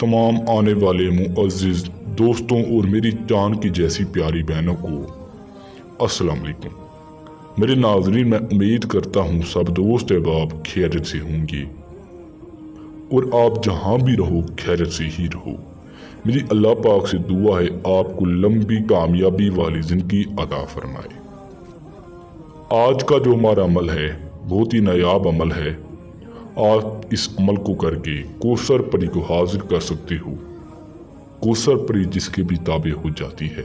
तमाम आने वाले मुअज़्ज़िज़ दोस्तों और मेरी जान की जैसी प्यारी बहनों को अस्सलाम वालेकुम। मेरे नाज़रीन, मैं उम्मीद करता हूँ सब दोस्त अहबाब खैरियत से होंगे और आप जहाँ भी रहो खैरियत से ही रहो। मेरी अल्लाह पाक से दुआ है आपको लंबी कामयाबी वाली ज़िंदगी अता फरमाए। आज का जो हमारा अमल है बहुत ही नायाब अमल है। आप इस अमल को करके कौसर परी को हाजिर कर सकते हो। कौसर परी जिसके भी ताबे हो जाती है,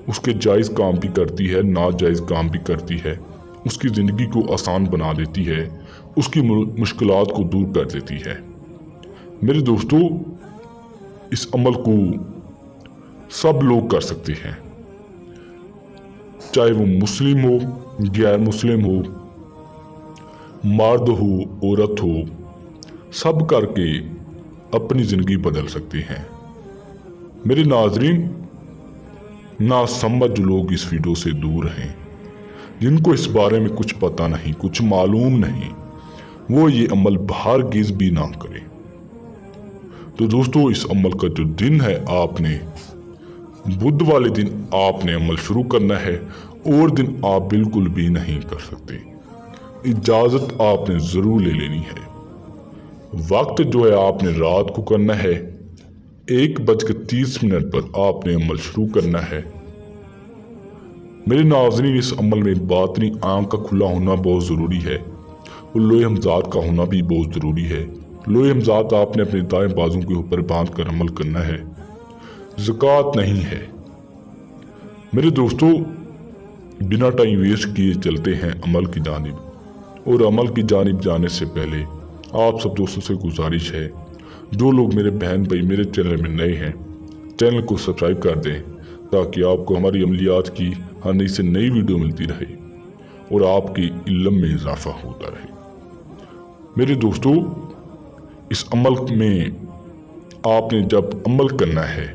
उसके जायज़ काम भी करती है, नाजायज़ काम भी करती है, उसकी ज़िंदगी को आसान बना देती है, उसकी मुश्किलात को दूर कर देती है। मेरे दोस्तों, इस अमल को सब लोग कर सकते हैं, चाहे वो मुस्लिम हो, गैर मुस्लिम हो, मर्द हो, औरत हो, सब करके अपनी ज़िंदगी बदल सकते हैं। मेरे नाज़रीन, ना समझ लोग इस वीडियो से दूर हैं, जिनको इस बारे में कुछ पता नहीं, कुछ मालूम नहीं, वो ये अमल हरगिज़ भी ना करें। तो दोस्तों, इस अमल का जो दिन है, आपने बुध वाले दिन आपने अमल शुरू करना है और दिन आप बिल्कुल भी नहीं कर सकते। इजाज़त आपने ज़रूर ले लेनी है। वक्त जो है आपने रात को करना है, 1:30 पर आपने अमल शुरू करना है। मेरे नाज़रीन, इस अमल में बातनी आँख का खुला होना बहुत ज़रूरी है और लोहे हमजात का होना भी बहुत ज़रूरी है। लोहे हमजात आपने अपने दाएं बाजू के ऊपर बांध कर अमल करना है, ज़कात नहीं है। मेरे दोस्तों, बिना टाइम वेस्ट किए चलते हैं अमल की जानिब। और अमल की जानिब जाने से पहले आप सब दोस्तों से गुजारिश है, जो लोग मेरे बहन भाई मेरे चैनल में नए हैं, चैनल को सब्सक्राइब कर दें ताकि आपको हमारी अमलियात की हर नई से नई वीडियो मिलती रहे और आपकी इल्म में इजाफा होता रहे। मेरे दोस्तों, इस अमल में आपने जब अमल करना है,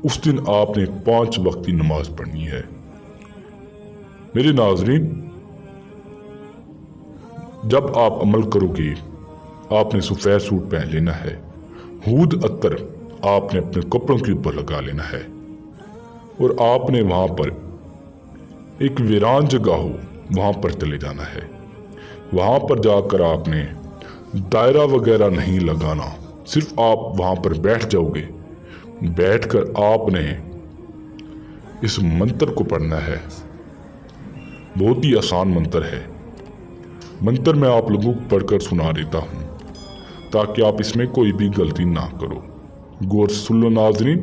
उस दिन आपने 5 वक्त की नमाज पढ़नी है। मेरे नाज़रीन, जब आप अमल करोगे आपने सफ़ेद सूट पहन लेना है, हूद अत्तर आपने अपने कपड़ों के ऊपर लगा लेना है और आपने वहाँ पर एक वीरान जगह हो वहाँ पर चले जाना है। वहाँ पर जाकर आपने दायरा वगैरह नहीं लगाना, सिर्फ आप वहाँ पर बैठ जाओगे। बैठकर आपने इस मंत्र को पढ़ना है। बहुत ही आसान मंत्र है। मंत्र मैं आप लोगों को पढ़कर सुना देता हूँ ताकि आप इसमें कोई भी गलती ना करो। गौर से सुन लो नाज़रीन।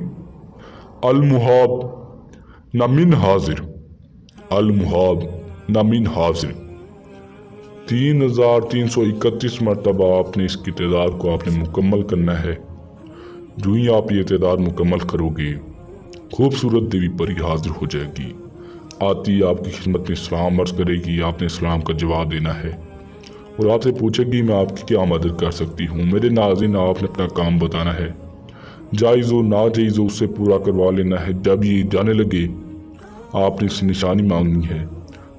अल-मुहाब नमिन हाजिर, अल-मुहाब नमिन हाजिर। 3331 मरतबा आपने इसकी तादाद को आपने मुकम्मल करना है। जो ही आप ये तादाद मुकम्मल करोगे, खूबसूरत देवी परी हाजिर हो जाएगी। आती आपकी खिदमत में सलाम अर्ज़ करेगी, आपने सलाम का जवाब देना है और आपसे पूछेगी मैं आपकी क्या मदद कर सकती हूँ। मेरे नाज़रीन, आपने अपना काम बताना है, जायज़ हो नाजायज़ हो उससे पूरा करवा लेना है। जब ये जाने लगे आपने इससे निशानी मांगनी है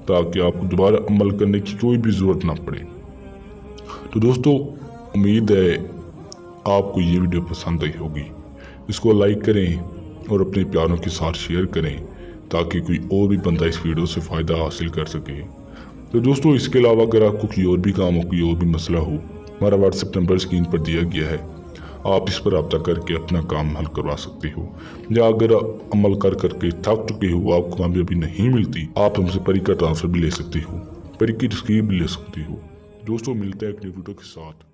ताकि आपको दोबारा अमल करने की कोई भी ज़रूरत ना पड़े। तो दोस्तों, उम्मीद है आपको ये वीडियो पसंद आई होगी। इसको लाइक करें और अपने प्यारों के साथ शेयर करें ताकि कोई और भी बंदा इस वीडियो से फ़ायदा हासिल कर सके। तो दोस्तों, इसके अलावा अगर आपको कोई और भी काम हो, कोई और भी मसला हो, हमारा व्हाट्सएप नंबर स्क्रीन पर दिया गया है, आप इस पर रब्ता करके अपना काम हल करवा सकते हो। या अगर अमल कर करके थक चुके हो, आपको कामयाबी नहीं मिलती, आप हमसे परी का ट्रांसफ़र भी ले सकते हो, परी की तस्वीर भी ले सकते हो। दोस्तों, मिलते हैं एक नई वीडियो के साथ।